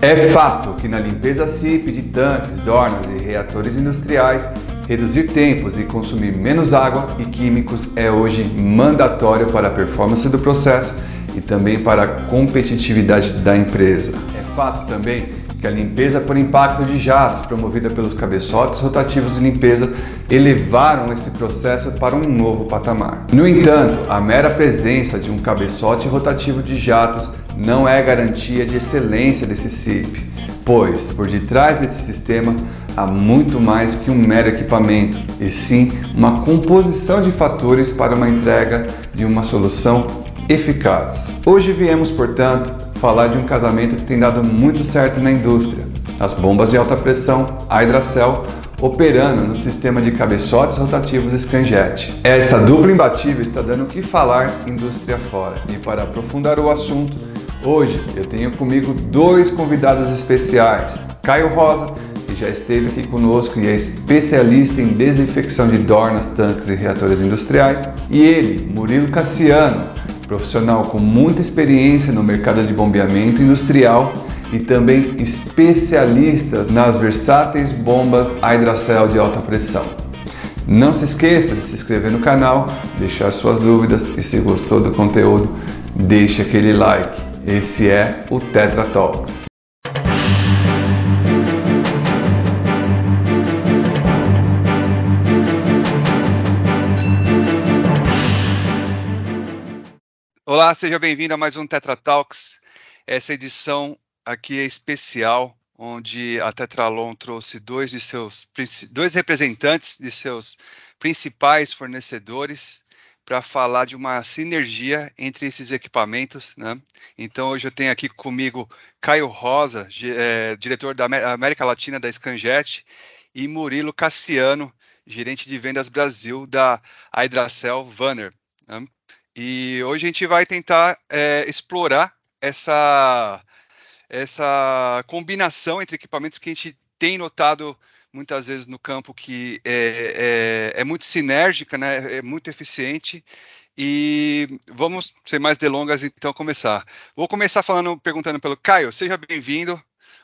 É fato que na limpeza CIP de tanques, dornas e reatores industriais, reduzir tempos e consumir menos água e químicos é hoje mandatório para a performance do processo e também para a competitividade da empresa. É fato também que a limpeza por impacto de jatos, promovida pelos cabeçotes rotativos de limpeza, elevaram esse processo para um novo patamar. No entanto, a mera presença de um cabeçote rotativo de jatos não é garantia de excelência desse CIP, pois por detrás desse sistema há muito mais que um mero equipamento, e sim uma composição de fatores para uma entrega de uma solução eficaz. Hoje viemos, portanto, falar de um casamento que tem dado muito certo na indústria: as bombas de alta pressão a Hydracel, operando no sistema de cabeçotes rotativos Scanjet. Essa dupla imbatível está dando o que falar indústria fora. E para aprofundar o assunto, hoje eu tenho comigo dois convidados especiais: Caio Rosa, que já esteve aqui conosco e é especialista em desinfecção de dornas, tanques e reatores industriais, e ele, Murilo Cassiano, profissional com muita experiência no mercado de bombeamento industrial e também especialista nas versáteis bombas Hydracel de alta pressão. Não se esqueça de se inscrever no canal, deixar suas dúvidas e, se gostou do conteúdo, deixe aquele like. Esse é o Tetra Talks. Olá, seja bem-vindo a mais um Tetra Talks. Essa edição aqui é especial, onde a Tetralon trouxe dois representantes de seus principais fornecedores para falar de uma sinergia entre esses equipamentos, né? Então, hoje eu tenho aqui comigo Caio Rosa, diretor da América Latina da Scanjet, e Murilo Cassiano, gerente de vendas Brasil da Hydracel Vanair, né? E hoje a gente vai tentar explorar essa combinação entre equipamentos que a gente tem notado muitas vezes no campo, que é muito sinérgica, né? É muito eficiente. E vamos, sem mais delongas, então começar. Vou começar perguntando pelo Caio. Seja bem-vindo.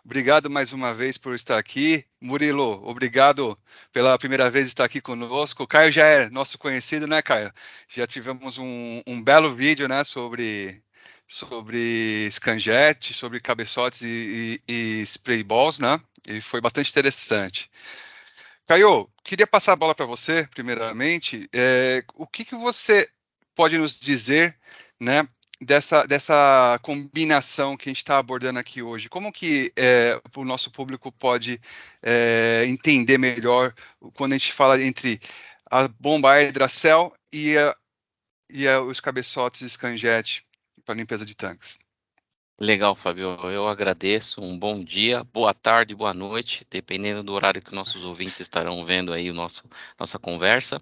Obrigado mais uma vez por estar aqui. Murilo, obrigado pela primeira vez estar aqui conosco. O Caio já é nosso conhecido, né, Caio? Já tivemos um belo vídeo, né, sobre Scanjet, sobre cabeçotes e spray balls, né? E foi bastante interessante. Caio, queria passar a bola para você, primeiramente. O que você pode nos dizer, né, dessa combinação que a gente está abordando aqui hoje? Como que o nosso público pode entender melhor quando a gente fala entre a bomba Hydracel e os cabeçotes Scanjet para limpeza de tanques? Legal, Fábio. Eu agradeço. Um bom dia, boa tarde, boa noite, dependendo do horário que nossos ouvintes estarão vendo aí nossa conversa.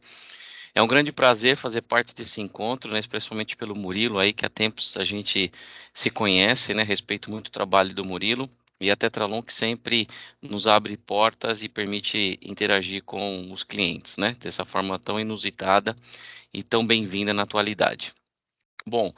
É um grande prazer fazer parte desse encontro, né, especialmente pelo Murilo aí, que há tempos a gente se conhece, né? Respeito muito o trabalho do Murilo e a Tetralon, que sempre nos abre portas e permite interagir com os clientes, né? Dessa forma tão inusitada e tão bem-vinda na atualidade. Bom,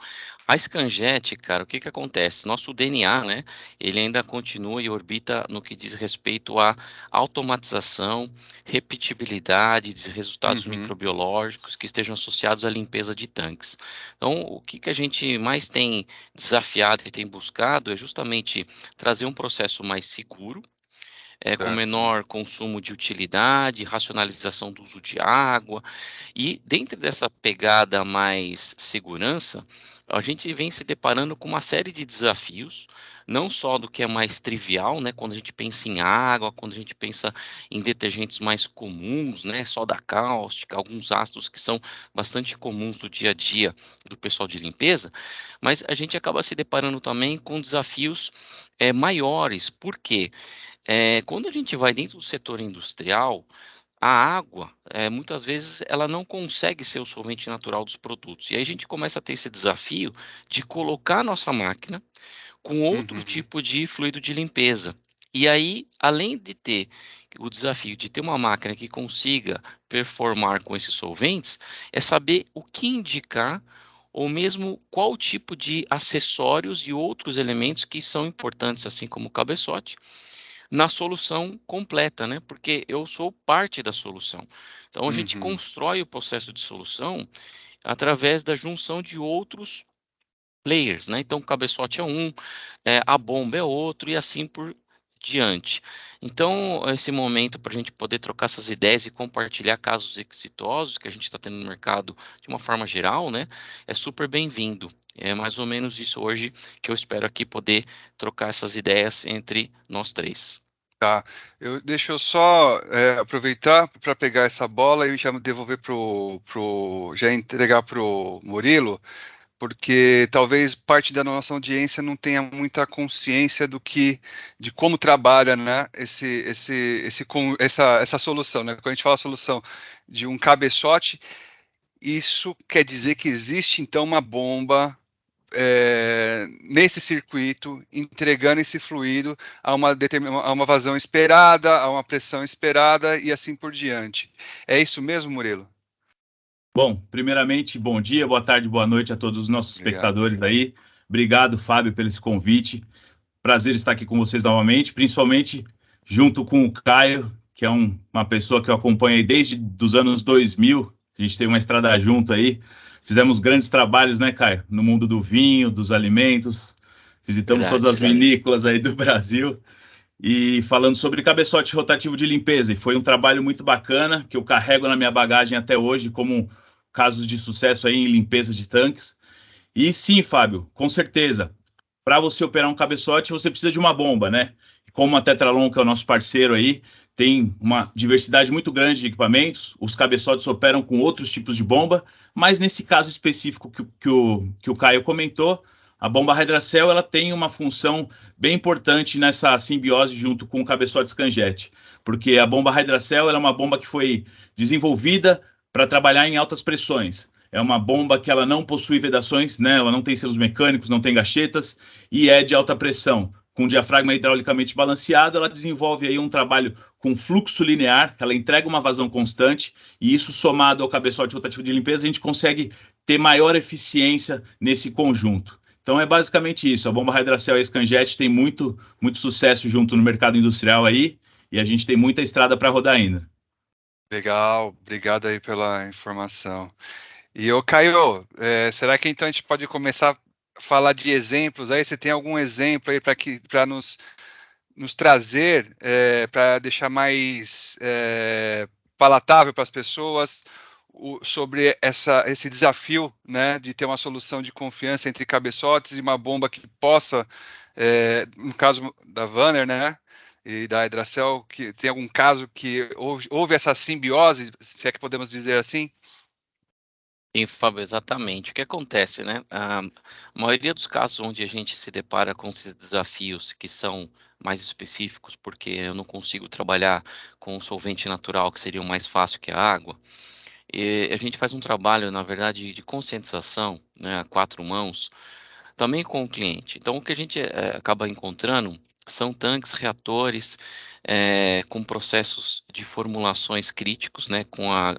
a Scanjet, cara, o que que acontece? Nosso DNA, né, ele ainda continua e orbita no que diz respeito à automatização, repetibilidade de resultados Uhum. microbiológicos que estejam associados à limpeza de tanques. Então, o que que a gente mais tem desafiado e tem buscado é justamente trazer um processo mais seguro, com Certo. menor consumo de utilidade, racionalização do uso de água, e dentro dessa pegada mais segurança, a gente vem se deparando com uma série de desafios, não só do que é mais trivial, né, quando a gente pensa em água, quando a gente pensa em detergentes mais comuns, né, soda cáustica, alguns ácidos que são bastante comuns do dia a dia do pessoal de limpeza, mas a gente acaba se deparando também com desafios maiores. Por quê? Quando a gente vai dentro do setor industrial, a água, muitas vezes, ela não consegue ser o solvente natural dos produtos. E aí a gente começa a ter esse desafio de colocar a nossa máquina com outro Uhum. tipo de fluido de limpeza. E aí, além de ter o desafio de ter uma máquina que consiga performar com esses solventes, é saber o que indicar, ou mesmo qual tipo de acessórios e outros elementos que são importantes, assim como o cabeçote, na solução completa, né? Porque eu sou parte da solução. Então a gente Uhum. constrói o processo de solução através da junção de outros players, né? Então o cabeçote é um, a bomba é outro e assim por diante. Então esse momento para a gente poder trocar essas ideias e compartilhar casos exitosos que a gente está tendo no mercado de uma forma geral, né? É super bem-vindo. É mais ou menos isso hoje que eu espero aqui poder trocar essas ideias entre nós três. Tá. Deixa eu só aproveitar para pegar essa bola e já devolver já entregar pro Murilo, porque talvez parte da nossa audiência não tenha muita consciência de como trabalha, né, essa solução, né? Quando a gente fala solução de um cabeçote, isso quer dizer que existe então uma bomba nesse circuito, entregando esse fluido a uma vazão esperada, a uma pressão esperada e assim por diante. É isso mesmo, Murilo? Bom, primeiramente, bom dia, boa tarde, boa noite a todos os nossos Obrigado. espectadores aí. Obrigado, Fábio, pelo esse convite. Prazer estar aqui com vocês novamente, principalmente junto com o Caio, que é uma pessoa que eu acompanhei desde os anos 2000. A gente tem uma estrada junto aí. Fizemos grandes trabalhos, né, Caio? No mundo do vinho, dos alimentos. Visitamos todas Verdade. as vinícolas aí do Brasil. E falando sobre cabeçote rotativo de limpeza. E foi um trabalho muito bacana, que eu carrego na minha bagagem até hoje, como casos de sucesso aí em limpeza de tanques. E sim, Fábio, com certeza. Para você operar um cabeçote, você precisa de uma bomba, né? Como a Tetralon, que é o nosso parceiro aí, tem uma diversidade muito grande de equipamentos. Os cabeçotes operam com outros tipos de bomba, mas nesse caso específico que o Caio comentou, a bomba Hydracel ela tem uma função bem importante nessa simbiose junto com o cabeçote Scanjet, porque a bomba Hydracel ela é uma bomba que foi desenvolvida para trabalhar em altas pressões. É uma bomba que ela não possui vedações, né? Ela não tem selos mecânicos, não tem gachetas e é de alta pressão. Com diafragma hidraulicamente balanceado, ela desenvolve aí um trabalho com fluxo linear, ela entrega uma vazão constante e isso somado ao cabeçote rotativo de limpeza, a gente consegue ter maior eficiência nesse conjunto. Então é basicamente isso. A bomba Hydracel e a Scanjet tem muito sucesso junto no mercado industrial aí e a gente tem muita estrada para rodar ainda. Legal, obrigado aí pela informação. E ô Caio, será que então a gente pode começar a falar de exemplos aí? Você tem algum exemplo aí para nos trazer, para deixar mais palatável para as pessoas sobre esse desafio, né, de ter uma solução de confiança entre cabeçotes e uma bomba que possa, no caso da Vanner, né, e da Hydracel, que tem algum caso que houve essa simbiose, se é que podemos dizer assim? Sim, Fábio, exatamente. O que acontece, né? A maioria dos casos onde a gente se depara com esses desafios que são mais específicos, porque eu não consigo trabalhar com um solvente natural, que seria o mais fácil que a água, e a gente faz um trabalho, na verdade, de conscientização, né, a quatro mãos, também com o cliente. Então, o que a gente acaba encontrando são tanques, reatores, com processos de formulações críticos, né, com a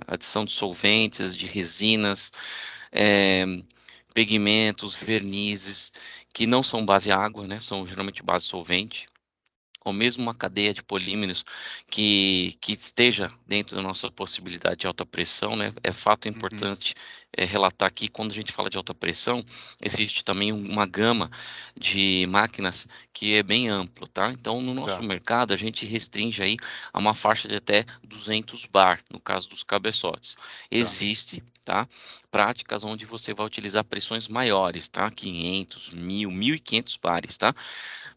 adição de solventes, de resinas, eh, pigmentos, vernizes, que não são base água, né, são geralmente base solvente, ou mesmo uma cadeia de polímeros que esteja dentro da nossa possibilidade de alta pressão, né? É fato Uhum, importante relatar aqui, quando a gente fala de alta pressão, existe também uma gama de máquinas que é bem amplo, tá? Então, no nosso tá, mercado, a gente restringe aí a uma faixa de até 200 bar, no caso dos cabeçotes. tá. Existe, tá? Práticas onde você vai utilizar pressões maiores, tá? 500, 1000, 1500 bares, tá?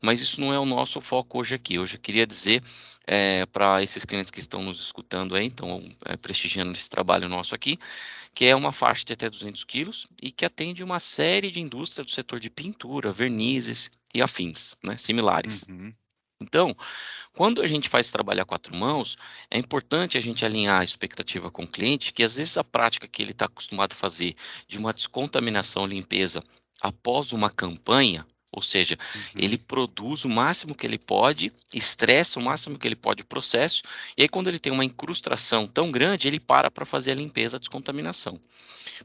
Mas isso não é o nosso foco hoje aqui. Hoje eu queria dizer para esses clientes que estão nos escutando aí, então prestigiando esse trabalho nosso aqui, que é uma faixa de até 200 quilos e que atende uma série de indústrias do setor de pintura, vernizes e afins, né, similares. Uhum, Então, quando a gente faz trabalhar quatro mãos, é importante a gente alinhar a expectativa com o cliente, que às vezes a prática que ele está acostumado a fazer de uma descontaminação, limpeza após uma campanha, ou seja, ele uhum, produz o máximo que ele pode, estressa o máximo que ele pode o processo, e aí quando ele tem uma incrustação tão grande, ele para fazer a limpeza, a descontaminação.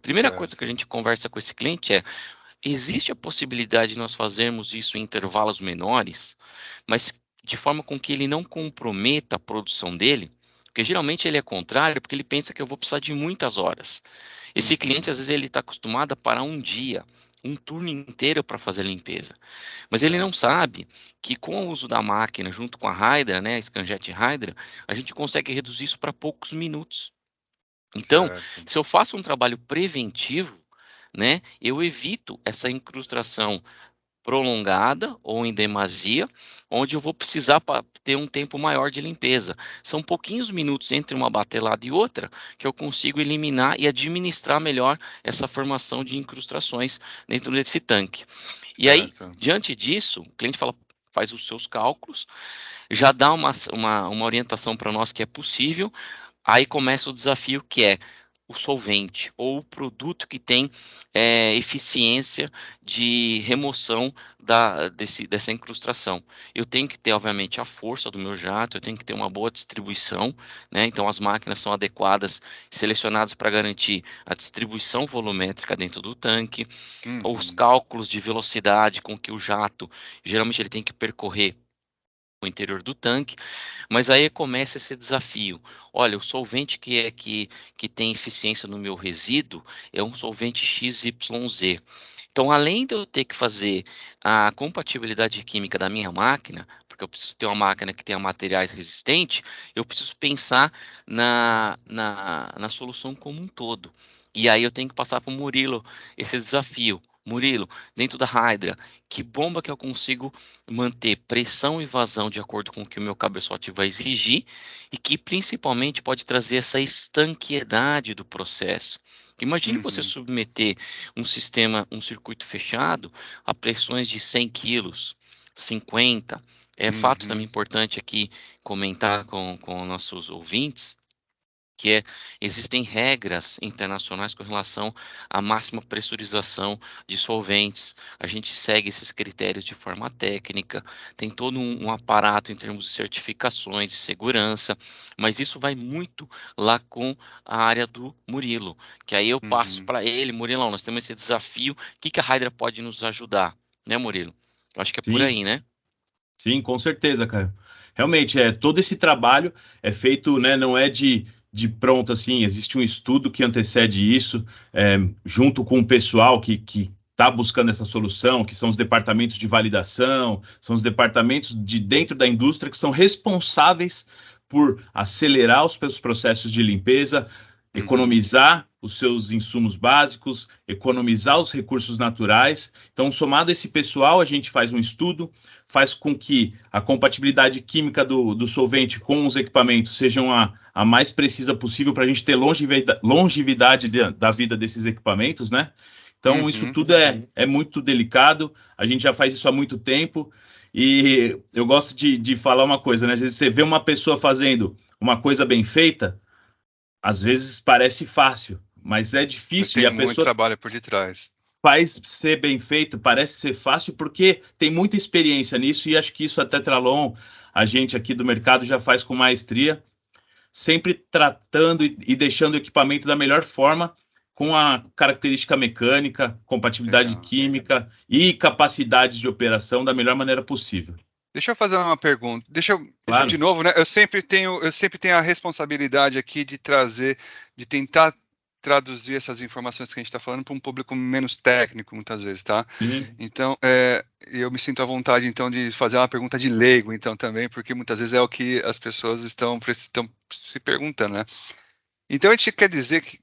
Primeira Certo. coisa que a gente conversa com esse cliente é: existe a possibilidade de nós fazermos isso em intervalos menores, mas de forma com que ele não comprometa a produção dele? Porque geralmente ele é contrário, porque ele pensa que eu vou precisar de muitas horas. Esse cliente, às vezes, ele está acostumado a parar um dia, um turno inteiro para fazer a limpeza. Mas ele não Certo. sabe que com o uso da máquina, junto com a Hydra, né, a Scanjet Hydra, a gente consegue reduzir isso para poucos minutos. Então, Certo. se eu faço um trabalho preventivo, né, eu evito essa incrustação prolongada ou em demasia, onde eu vou precisar ter um tempo maior de limpeza. São pouquinhos minutos entre uma batelada e outra que eu consigo eliminar e administrar melhor essa formação de incrustações dentro desse tanque. E aí, Certo. diante disso, o cliente faz os seus cálculos, já dá uma orientação para nós que é possível. Aí começa o desafio, que é o solvente ou o produto que tem eficiência de remoção dessa incrustação. Eu tenho que ter, obviamente, a força do meu jato, eu tenho que ter uma boa distribuição, né? Então as máquinas são adequadas, selecionadas para garantir a distribuição volumétrica dentro do tanque, os cálculos de velocidade com que o jato, geralmente ele tem que percorrer o interior do tanque, mas aí começa esse desafio. Olha, o solvente que tem eficiência no meu resíduo é um solvente XYZ. Então, além de eu ter que fazer a compatibilidade química da minha máquina, porque eu preciso ter uma máquina que tenha materiais resistentes, eu preciso pensar na solução como um todo. E aí eu tenho que passar para o Murilo esse desafio. Murilo, dentro da Hydra, que bomba que eu consigo manter pressão e vazão de acordo com o que o meu cabeçote vai exigir e que principalmente pode trazer essa estanqueidade do processo. Imagine você submeter um sistema, um circuito fechado a pressões de 100 quilos, 50. É fato também importante aqui comentar com nossos ouvintes que existem regras internacionais com relação à máxima pressurização de solventes. A gente segue esses critérios de forma técnica, tem todo um aparato em termos de certificações de segurança, mas isso vai muito lá com a área do Murilo, que aí eu passo para ele: Murilão, nós temos esse desafio, o que a Hydra pode nos ajudar? Né, Murilo? Eu acho que é por Sim, aí, né? sim, com certeza, Caio. Realmente, todo esse trabalho é feito, né, não é de pronto, assim, existe um estudo que antecede isso, junto com o pessoal que está buscando essa solução, que são os departamentos de validação, são os departamentos de dentro da indústria que são responsáveis por acelerar os processos de limpeza, economizar os seus insumos básicos, economizar os recursos naturais. Então, somado a esse pessoal, a gente faz um estudo, faz com que a compatibilidade química do solvente com os equipamentos sejam a mais precisa possível para a gente ter longevidade da vida desses equipamentos, né? Então, isso tudo é muito delicado, a gente já faz isso há muito tempo, e eu gosto de falar uma coisa, né? Às vezes você vê uma pessoa fazendo uma coisa bem feita, às vezes parece fácil, mas é difícil, e a Tem muito pessoa trabalho por detrás. faz ser bem feito, parece ser fácil, porque tem muita experiência nisso, e acho que isso a Tetralon, a gente aqui do mercado já faz com maestria, sempre tratando e deixando o equipamento da melhor forma, com a característica mecânica, compatibilidade química e capacidades de operação da melhor maneira possível. Deixa eu fazer uma pergunta. Claro. De novo, né? Eu sempre tenho a responsabilidade aqui de tentar traduzir essas informações que a gente está falando para um público menos técnico, muitas vezes, tá? Sim. Então, eu me sinto à vontade, então, de fazer uma pergunta de leigo, então, também, porque muitas vezes é o que as pessoas estão se perguntando, né? Então, a gente quer dizer que,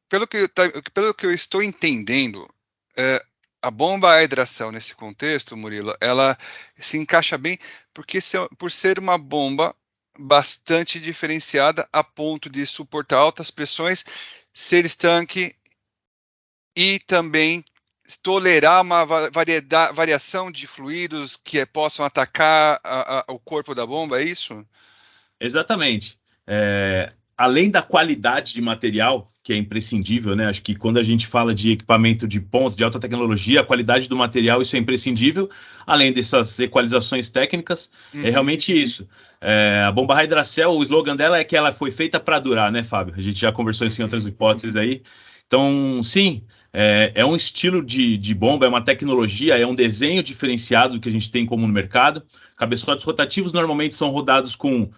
pelo que eu estou entendendo, a bomba à hidração nesse contexto, Murilo, ela se encaixa bem por ser uma bomba bastante diferenciada a ponto de suportar altas pressões, ser estanque e também tolerar uma variação de fluidos que possam atacar o corpo da bomba, é isso? Exatamente. Além da qualidade de material, que é imprescindível, né? Acho que quando a gente fala de equipamento de ponta, de alta tecnologia, a qualidade do material, isso é imprescindível. Além dessas equalizações técnicas, é realmente isso. A bomba Hydracel, o slogan dela é que ela foi feita para durar, né, Fábio? A gente já conversou isso em outras hipóteses aí. Então, sim, é um estilo de bomba, é uma tecnologia, é um desenho diferenciado que a gente tem como no mercado. Cabeçotes rotativos normalmente são rodados com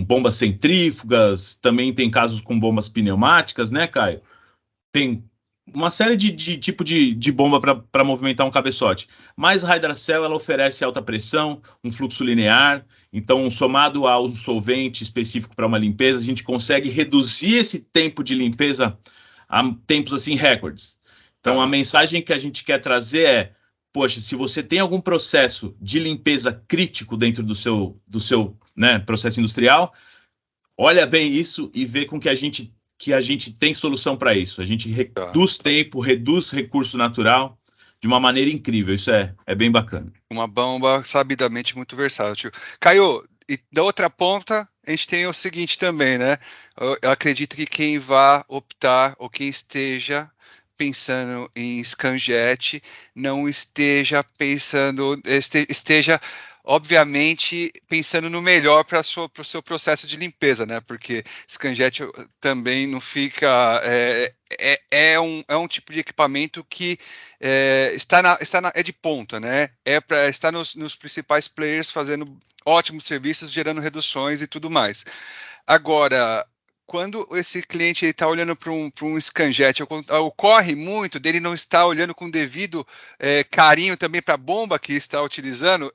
bombas centrífugas, também tem casos com bombas pneumáticas, né, Caio? Tem uma série de tipo de bomba para movimentar um cabeçote. Mas a Hydracel, ela oferece alta pressão, um fluxo linear, então, somado a um solvente específico para uma limpeza, a gente consegue reduzir esse tempo de limpeza a tempos, assim, recordes. Então, a mensagem que a gente quer trazer é, poxa, se você tem algum processo de limpeza crítico dentro do seu né, processo industrial, olha bem isso e vê com que a gente tem solução para isso. A gente reduz tempo, reduz recurso natural de uma maneira incrível. Isso é bem bacana. Uma bomba sabidamente muito versátil. Caio, e da outra ponta, a gente tem o seguinte também, né? Eu acredito que quem vai optar ou quem esteja pensando em scanjet não esteja pensando, esteja obviamente pensando no melhor para o seu processo de limpeza, né? Porque scanjet também não fica é um tipo de equipamento que é de ponta, né? Está nos principais players fazendo ótimos serviços, gerando reduções e tudo mais. Agora, quando esse cliente está olhando para um scanjet, ocorre muito dele não estar olhando com devido carinho também para a bomba que está utilizando.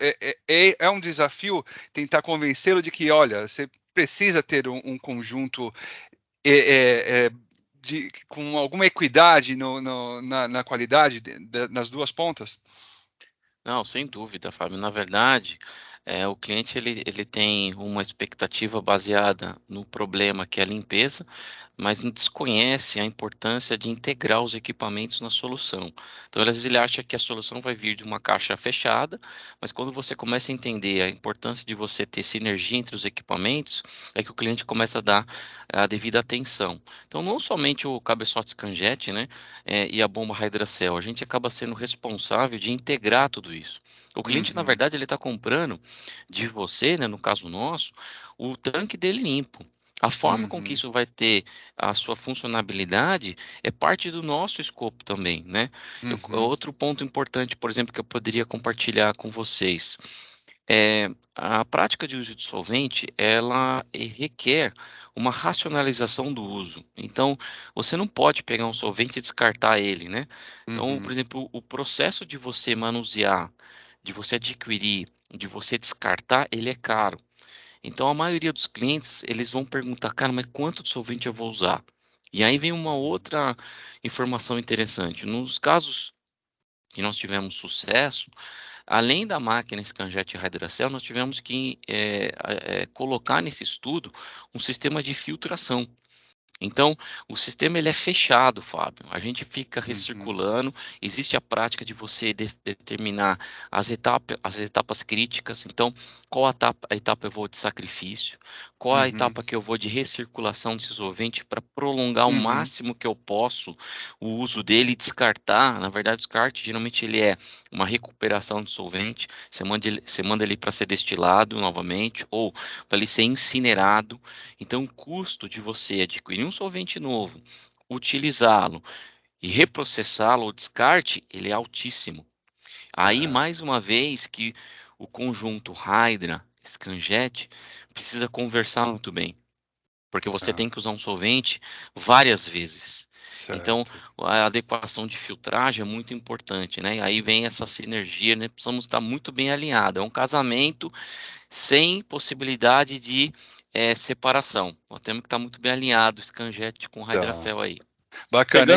É um desafio tentar convencê-lo de que, olha, você precisa ter um conjunto com alguma equidade na qualidade nas duas pontas. Não, sem dúvida, Fábio. Na verdade, o cliente ele tem uma expectativa baseada no problema que é a limpeza, mas desconhece a importância de integrar os equipamentos na solução. Então, às vezes ele acha que a solução vai vir de uma caixa fechada, mas quando você começa a entender a importância de você ter sinergia entre os equipamentos, é que o cliente começa a dar a devida atenção. Então, não somente o cabeçote scanjet, né, e a bomba Hydracel, a gente acaba sendo responsável de integrar tudo isso. O cliente, na verdade, ele está comprando de você, né, no caso nosso, o tanque dele limpo. A forma com que isso vai ter a sua funcionalidade é parte do nosso escopo também, né? Outro ponto importante, por exemplo, que eu poderia compartilhar com vocês, a prática de uso de solvente, ela requer uma racionalização do uso. Então, você não pode pegar um solvente e descartar ele, né? Então, por exemplo, o processo de você manusear, de você adquirir, de você descartar, ele é caro. Então, a maioria dos clientes, eles vão perguntar, cara, mas quanto de solvente eu vou usar? E aí vem uma outra informação interessante. Nos casos que nós tivemos sucesso, além da máquina scanjet Hydracel, nós tivemos que colocar nesse estudo um sistema de filtração. Então, o sistema ele é fechado, Fábio. A gente fica recirculando. Existe a prática de você determinar as etapas críticas. Então, qual a etapa eu vou de sacrifício? Qual a etapa que eu vou de recirculação desse solvente para prolongar o máximo que eu posso o uso dele e descartar? Na verdade, o descarte geralmente ele é uma recuperação do solvente. Você manda ele para ser destilado novamente ou para ele ser incinerado. Então, o custo de você adquirir um solvente novo, utilizá-lo e reprocessá-lo, o descarte, ele é altíssimo. Aí, mais uma vez, que o conjunto Hydra, Scanjet, precisa conversar muito bem, porque você tem que usar um solvente várias vezes. Certo. Então, a adequação de filtragem é muito importante, né? Aí vem essa sinergia, né? Precisamos estar muito bem alinhados. É um casamento sem possibilidade de separação. Nós temos que estar muito bem alinhados, Scanjet com Hydracel aí. Bacana.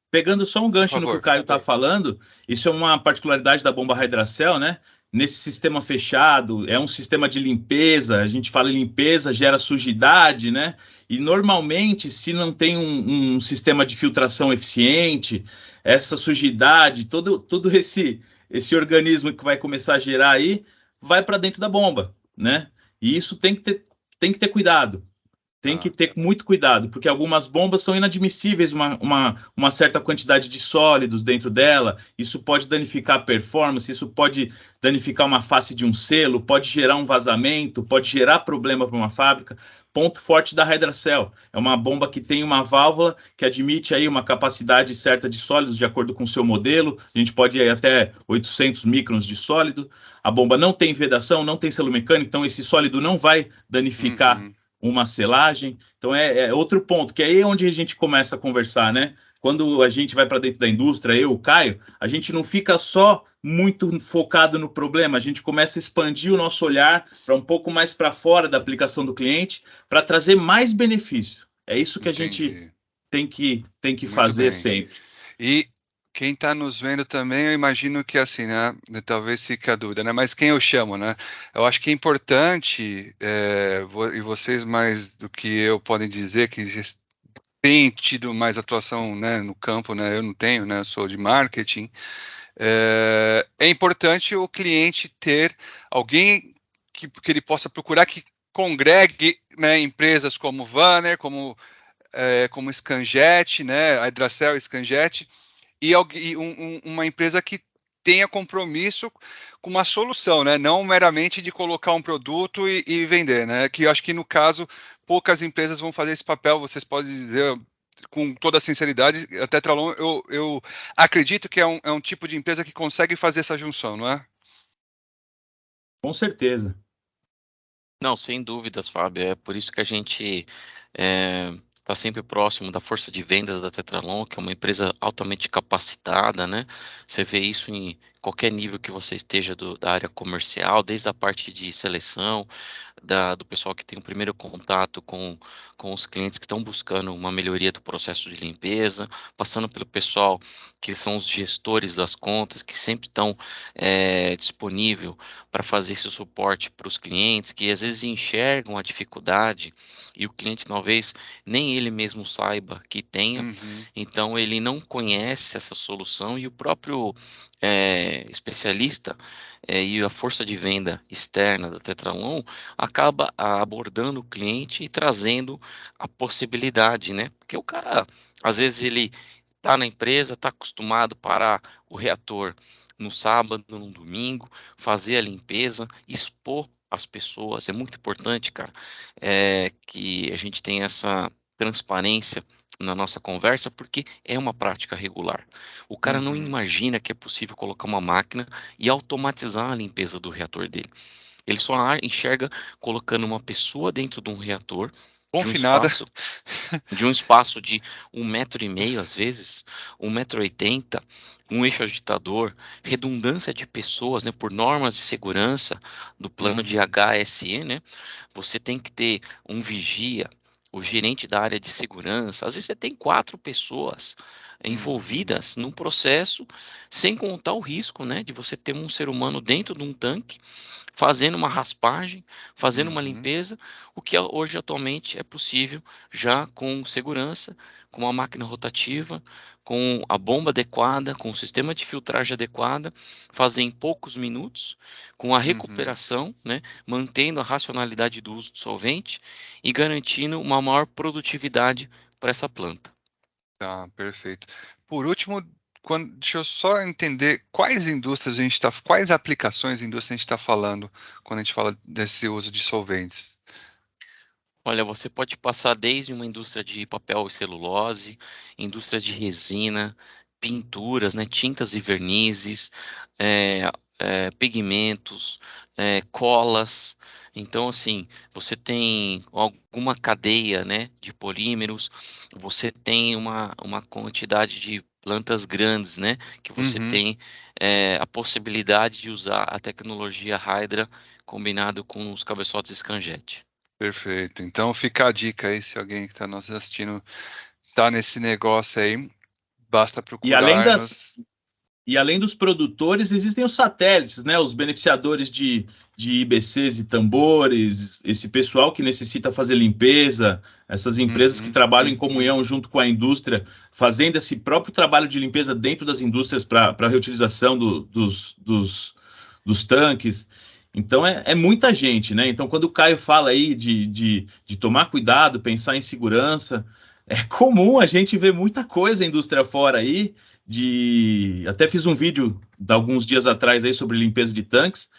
Pegando só um gancho no que o Caio está falando, isso é uma particularidade da bomba Hydracel, né? Nesse sistema fechado, é um sistema de limpeza, a gente fala em limpeza, gera sujidade, né? E normalmente, se não tem um sistema de filtração eficiente, essa sujidade, todo esse organismo que vai começar a gerar aí, vai para dentro da bomba, né? E isso tem que ter cuidado. tem que ter muito cuidado, porque algumas bombas são inadmissíveis, uma certa quantidade de sólidos dentro dela, isso pode danificar a performance, isso pode danificar uma face de um selo, pode gerar um vazamento, pode gerar problema para uma fábrica. Ponto forte da Hydracell, é uma bomba que tem uma válvula que admite aí uma capacidade certa de sólidos de acordo com o seu modelo, a gente pode ir até 800 microns de sólido, a bomba não tem vedação, não tem selo mecânico, então esse sólido não vai danificar uma selagem. Então é outro ponto, que aí é onde a gente começa a conversar, né? Quando a gente vai para dentro da indústria, eu, o Caio, a gente não fica só muito focado no problema, a gente começa a expandir o nosso olhar para um pouco mais para fora da aplicação do cliente, para trazer mais benefício. É isso que a gente tem que fazer sempre. E quem está nos vendo também, eu imagino que assim, né? Talvez fique a dúvida, né? Mas quem eu chamo, né? Eu acho que é importante, e vocês mais do que eu podem dizer que têm tido mais atuação, né, no campo, né? Eu não tenho, né? Eu sou de marketing. É importante o cliente ter alguém que ele possa procurar que congregue, né, empresas como Vanair, como Scanjet, né? A Hydracell, Scanjet, e uma empresa que tenha compromisso com uma solução, né? Não meramente de colocar um produto e vender, né? Que eu acho que, no caso, poucas empresas vão fazer esse papel, vocês podem dizer com toda a sinceridade, a Tetralon, eu acredito que é um tipo de empresa que consegue fazer essa junção, não é? Com certeza. Não, sem dúvidas, Fábio. É por isso que a gente está sempre próximo da força de vendas da Tetralon, que é uma empresa altamente capacitada, né? Você vê isso em qualquer nível que você esteja da área comercial, desde a parte de seleção, do pessoal que tem o primeiro contato com os clientes que estão buscando uma melhoria do processo de limpeza, passando pelo pessoal que são os gestores das contas, que sempre estão disponível para fazer esse suporte para os clientes, que às vezes enxergam a dificuldade e o cliente talvez nem ele mesmo saiba que tenha, então ele não conhece essa solução e o próprio especialista e a força de venda externa da Tetralon acaba abordando o cliente e trazendo a possibilidade, né? Porque o cara, às vezes ele está na empresa, está acostumado a parar o reator no sábado, no domingo, fazer a limpeza, expor as pessoas. É muito importante, cara, que a gente tenha essa transparência na nossa conversa, porque é uma prática regular. O cara não imagina que é possível colocar uma máquina e automatizar a limpeza do reator dele. Ele só enxerga colocando uma pessoa dentro de um reator, de um espaço de 1,5 m, às vezes, 1,80 m, um eixo agitador, redundância de pessoas, né, por normas de segurança do plano de HSE, né, você tem que ter um vigia, o gerente da área de segurança, às vezes você tem 4 pessoas envolvidas num processo, sem contar o risco, né, de você ter um ser humano dentro de um tanque, fazendo uma raspagem, fazendo uma limpeza, o que hoje atualmente é possível já com segurança, com uma máquina rotativa, com a bomba adequada, com o sistema de filtragem adequada, fazer em poucos minutos, com a recuperação, né, mantendo a racionalidade do uso do solvente e garantindo uma maior produtividade para essa planta. Tá, perfeito. Por último, deixa eu só entender quais indústrias quais aplicações de indústria a gente está falando quando a gente fala desse uso de solventes. Olha, você pode passar desde uma indústria de papel e celulose, indústria de resina, pinturas, né, tintas e vernizes, pigmentos, colas. Então, assim, você tem alguma cadeia, né, de polímeros, você tem uma quantidade de plantas grandes, né, que você tem a possibilidade de usar a tecnologia Hydra combinado com os cabeçotes Scanjet. Perfeito. Então fica a dica aí, se alguém que está nos assistindo está nesse negócio aí, basta procurar. E além dos produtores, existem os satélites, né? Os beneficiadores de IBCs e tambores, esse pessoal que necessita fazer limpeza, essas empresas que trabalham em comunhão junto com a indústria, fazendo esse próprio trabalho de limpeza dentro das indústrias para reutilização dos tanques. Então é muita gente, né? Então quando o Caio fala aí de tomar cuidado, pensar em segurança, é comum a gente ver muita coisa indústria fora aí, até fiz um vídeo de alguns dias atrás aí sobre limpeza de tanques,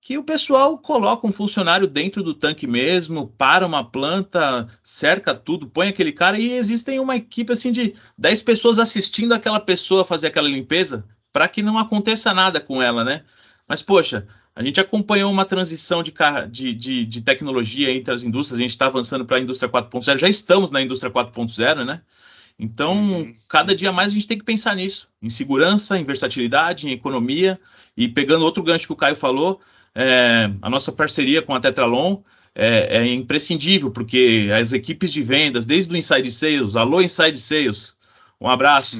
que o pessoal coloca um funcionário dentro do tanque mesmo, para uma planta, cerca tudo, põe aquele cara e existem uma equipe assim de 10 pessoas assistindo aquela pessoa fazer aquela limpeza para que não aconteça nada com ela, né? Mas, poxa, a gente acompanhou uma transição de tecnologia entre as indústrias, a gente está avançando para a indústria 4.0, já estamos na indústria 4.0, né? Então, cada dia mais a gente tem que pensar nisso, em segurança, em versatilidade, em economia, e pegando outro gancho que o Caio falou, a nossa parceria com a Tetralon é imprescindível, porque as equipes de vendas, desde o Inside Sales, alô Inside Sales, um abraço,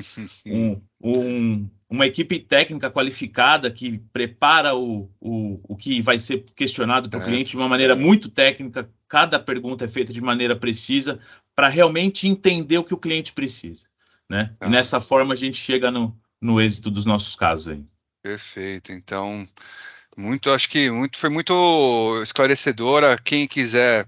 uma equipe técnica qualificada que prepara o que vai ser questionado para o cliente de uma maneira muito técnica, cada pergunta é feita de maneira precisa, para realmente entender o que o cliente precisa, né? E nessa forma a gente chega no êxito dos nossos casos aí. Perfeito, então, acho que foi muito esclarecedora. Quem quiser,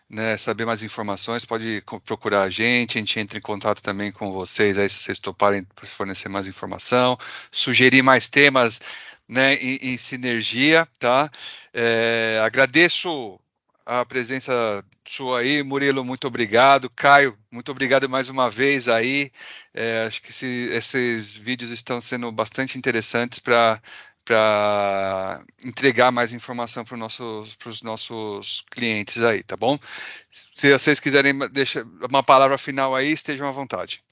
né, saber mais informações, pode procurar a gente entra em contato também com vocês, aí se vocês toparem fornecer mais informação, sugerir mais temas, né, em sinergia, tá? Agradeço a presença sua aí, Murilo, muito obrigado. Caio, muito obrigado mais uma vez aí. Acho que esses vídeos estão sendo bastante interessantes para entregar mais informação para os nossos clientes aí, tá bom? Se vocês quiserem deixar uma palavra final aí, estejam à vontade.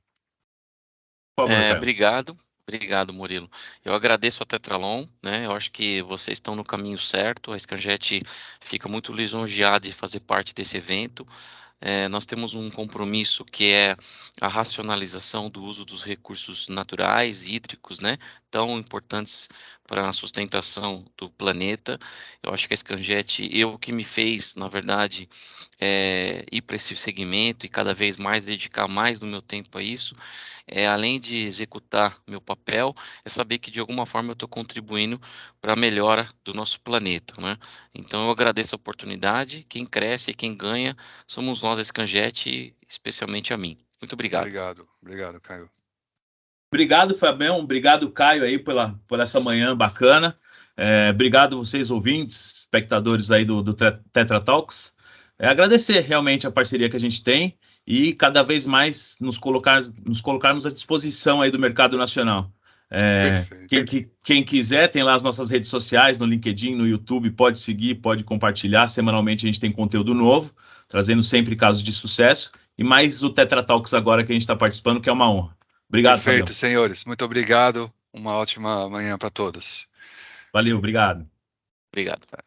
Por favor, Obrigado, Murilo. Eu agradeço a Tetralon, né? Eu acho que vocês estão no caminho certo. A Scanjet fica muito lisonjeada de fazer parte desse evento. Nós temos um compromisso que é a racionalização do uso dos recursos naturais, hídricos, né, tão importantes para a sustentação do planeta. Eu acho que a Scanjet, o que me fez, na verdade, ir para esse segmento e cada vez mais dedicar mais do meu tempo a isso, além de executar meu papel, é saber que de alguma forma eu estou contribuindo para a melhora do nosso planeta, né? Então eu agradeço a oportunidade. Quem cresce e quem ganha somos nós, a Scanjet, especialmente a mim. Muito obrigado. Obrigado, Caio. Obrigado, Fabião. Obrigado, Caio, aí por essa manhã bacana. Obrigado vocês, ouvintes, espectadores aí do Tetra Talks. Agradecer realmente a parceria que a gente tem e cada vez mais nos colocarmos à disposição aí do mercado nacional. Quem quiser, tem lá as nossas redes sociais, no LinkedIn, no YouTube, pode seguir, pode compartilhar. Semanalmente a gente tem conteúdo novo, trazendo sempre casos de sucesso. E mais o Tetra Talks agora que a gente está participando, que é uma honra. Obrigado, Perfeito, Fabião. senhores. Muito obrigado. Uma ótima manhã para todos. Valeu, obrigado. Obrigado.